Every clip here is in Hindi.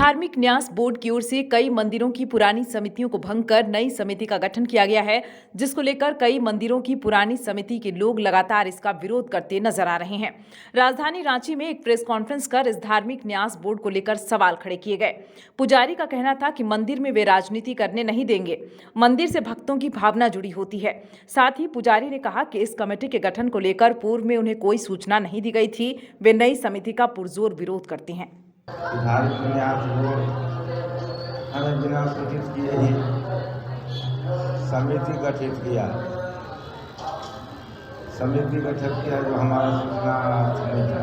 धार्मिक न्यास बोर्ड की ओर से कई मंदिरों की पुरानी समितियों को भंग कर नई समिति का गठन किया गया है, जिसको लेकर कई मंदिरों की पुरानी समिति के लोग लगातार इसका विरोध करते नजर आ रहे हैं। राजधानी रांची में एक प्रेस कॉन्फ्रेंस कर इस धार्मिक न्यास बोर्ड को लेकर सवाल खड़े किए गए। पुजारी का कहना था कि मंदिर में वे राजनीति करने नहीं देंगे, मंदिर से भक्तों की भावना जुड़ी होती है। साथ ही पुजारी ने कहा कि इस कमेटी के गठन को लेकर पूर्व में उन्हें कोई सूचना नहीं दी गई थी। वे नई समिति का पुरजोर विरोध करते हैं। धार्मिक न्यास बोर्ड हमें बिना सूचित किए ही समिति गठित किया जो हमारा सूचना नहीं था।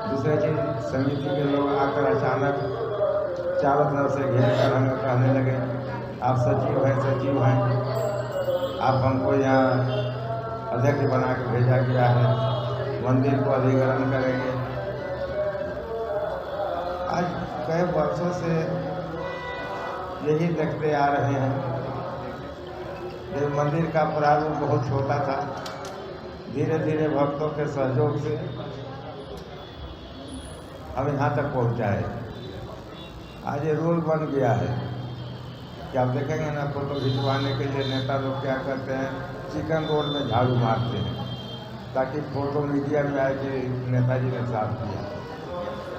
दूसरी चीज, समिति के लोग आकर अचानक चारों तरफ से घेर कर हमें कहने लगे, आप सचिव हैं, आप हमको यहाँ अध्यक्ष बना के भेजा गया है, मंदिर को अधिग्रहण करेंगे। आज कई वर्षों से यही देखते आ रहे हैं। ये मंदिर का प्रारूप बहुत छोटा था, धीरे धीरे भक्तों के सहयोग से हम यहाँ तक पहुँचा है। आज ये रूल बन गया है कि आप देखेंगे ना, फोटो खिंचवाने के लिए नेता लोग क्या करते हैं, चिकन रोड में झाड़ू मारते हैं ताकि फोटो मीडिया में आए कि नेताजी ने साफ किया।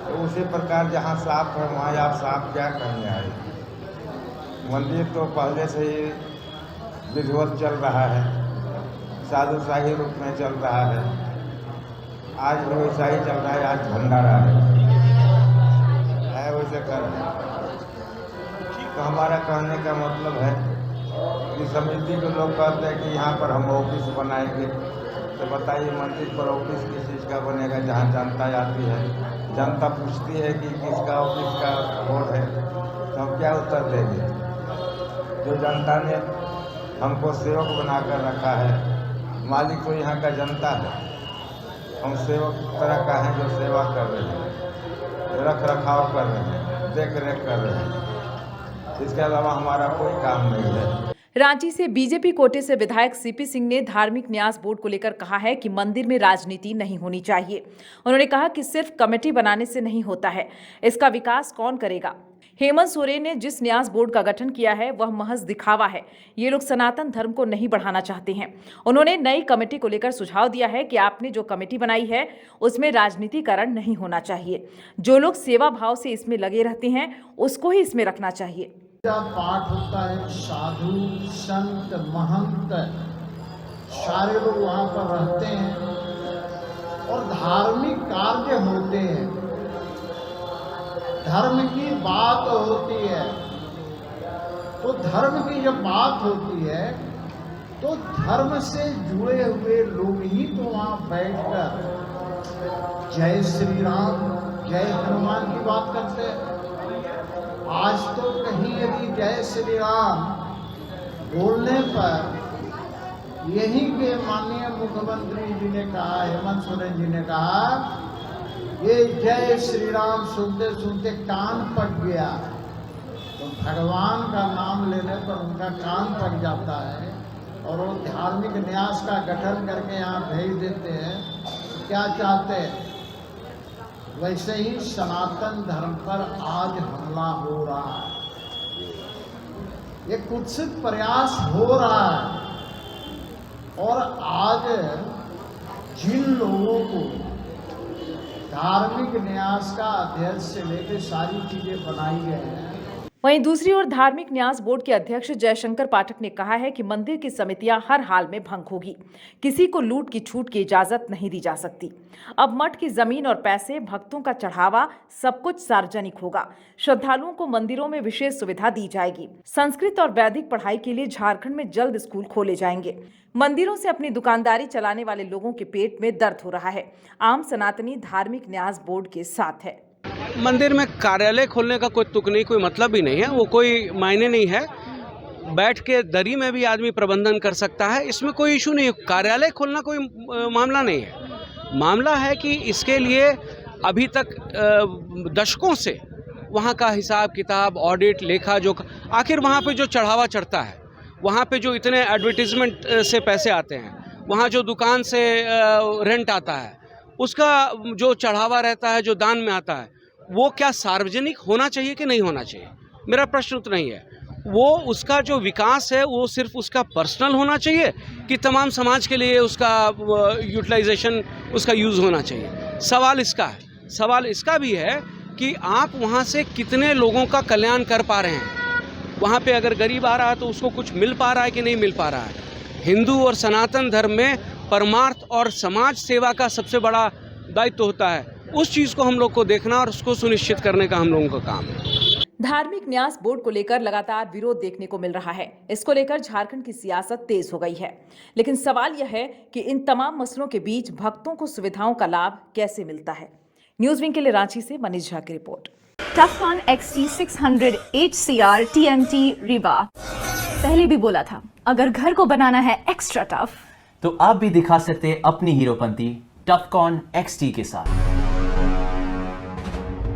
तो उसी प्रकार जहाँ साफ है वहाँ आप साफ क्या करने आए। मंदिर तो पहले से ही विधिवत चल रहा है, साधुशाही रूप में चल रहा है, आज भी वैसा ही चल रहा है। आज भंडारा है वैसे कर रहे हैं। तो हमारा कहने का मतलब है कि समिति के लोग कहते हैं कि यहाँ पर हम ऑफिस बनाएंगे, तो बताइए मंदिर पर ऑफिस किस चीज़ का बनेगा जहाँ जनता आती है, जनता पूछती है कि किसका ऑफिस का वोट है, तो हम क्या उत्तर देंगे। जो जनता ने हमको सेवक बनाकर रखा है, मालिक तो यहाँ का जनता है, हम सेवक तरह का है जो सेवा कर रहे हैं, रख रखाव कर रहे हैं, देख रेख कर रहे हैं। इसके अलावा हमारा कोई काम नहीं है। रांची से बीजेपी कोटे से विधायक सीपी सिंह ने धार्मिक न्यास बोर्ड को लेकर कहा है कि मंदिर में राजनीति नहीं होनी चाहिए। उन्होंने कहा कि सिर्फ कमेटी बनाने से नहीं होता है, इसका विकास कौन करेगा। हेमंत सोरेन ने जिस न्यास बोर्ड का गठन किया है वह महज दिखावा है, ये लोग सनातन धर्म को नहीं बढ़ाना चाहते हैं। उन्होंने नई कमेटी को लेकर सुझाव दिया है कि आपने जो कमेटी बनाई है उसमें राजनीतिकरण नहीं होना चाहिए, जो लोग सेवा भाव से इसमें लगे रहते हैं उसको ही इसमें रखना चाहिए। पाठ होता है, साधु संत महंत सारे लोग वहाँ पर रहते हैं और धार्मिक कार्य होते हैं, धर्म की बात होती है। तो धर्म की जब बात होती है तो धर्म से जुड़े हुए लोग ही तो वहाँ बैठकर जय श्री राम जय हनुमान की बात करते हैं। आज तो कहीं यदि जय श्री राम बोलने पर यही के माननीय मुख्यमंत्री जी ने कहा, हेमंत सोरेन जी ने कहा, ये जय श्री राम सुनते सुनते कान पक गया। तो भगवान का नाम लेने पर उनका कान पक जाता है और वो धार्मिक न्यास का गठन करके यहाँ भेज देते हैं। क्या चाहते हैं? वैसे ही सनातन धर्म पर आज हमला हो रहा है, ये कुत्सित प्रयास हो रहा है। और आज जिन लोगों को धार्मिक न्यास का अध्यक्ष से लेकर सारी चीजें बनाई गई हैं। वहीं दूसरी ओर धार्मिक न्यास बोर्ड के अध्यक्ष जयशंकर पाठक ने कहा है कि मंदिर की समितियां हर हाल में भंग होगी, किसी को लूट की छूट की इजाजत नहीं दी जा सकती। अब मठ की जमीन और पैसे, भक्तों का चढ़ावा, सब कुछ सार्वजनिक होगा। श्रद्धालुओं को मंदिरों में विशेष सुविधा दी जाएगी। संस्कृत और वैदिक पढ़ाई के लिए झारखंड में जल्द स्कूल खोले जाएंगे। मंदिरों से अपनी दुकानदारी चलाने वाले लोगों के पेट में दर्द हो रहा है। आम सनातनी धार्मिक न्यास बोर्ड के साथ है। मंदिर में कार्यालय खोलने का कोई तुक नहीं, कोई मतलब भी नहीं है, वो कोई मायने नहीं है। बैठ के दरी में भी आदमी प्रबंधन कर सकता है, इसमें कोई इशू नहीं है। कार्यालय खोलना कोई मामला नहीं है। मामला है कि इसके लिए अभी तक दशकों से वहाँ का हिसाब किताब, ऑडिट, लेखा जोखा, आखिर वहाँ पे जो चढ़ावा चढ़ता है, वहाँ पे जो इतने एडवर्टीजमेंट से पैसे आते हैं, वहाँ जो दुकान से रेंट आता है, उसका जो चढ़ावा रहता है, जो दान में आता है, वो क्या सार्वजनिक होना चाहिए कि नहीं होना चाहिए, मेरा प्रश्न उतना ही है। वो उसका जो विकास है वो सिर्फ उसका पर्सनल होना चाहिए कि तमाम समाज के लिए उसका यूटिलाइजेशन, उसका यूज़ होना चाहिए। सवाल इसका है, सवाल इसका भी है कि आप वहाँ से कितने लोगों का कल्याण कर पा रहे हैं। वहाँ पे अगर गरीब आ रहा है तो उसको कुछ मिल पा रहा है कि नहीं मिल पा रहा है। हिंदू और सनातन धर्म में परमार्थ और समाज सेवा का सबसे बड़ा दायित्व होता है। उस चीज़ को हम लोग को देखना और उसको सुनिश्चित करने का हम लोगों का काम है। धार्मिक न्यास बोर्ड को लेकर लगातार विरोध देखने को मिल रहा है। इसको लेकर झारखंड की सियासत तेज हो गई है, लेकिन सवाल यह है कि इन तमाम मसलों के बीच भक्तों को सुविधाओं का लाभ कैसे मिलता है। न्यूज विंग के लिए रांची से मनीष झा की report. टफकॉन XT 600 HCR TMT Riva। पहले भी बोला था, अगर घर को बनाना है एक्स्ट्रा टफ तो आप भी दिखा सकते अपनी हीरोपंती टफकॉन XT के साथ।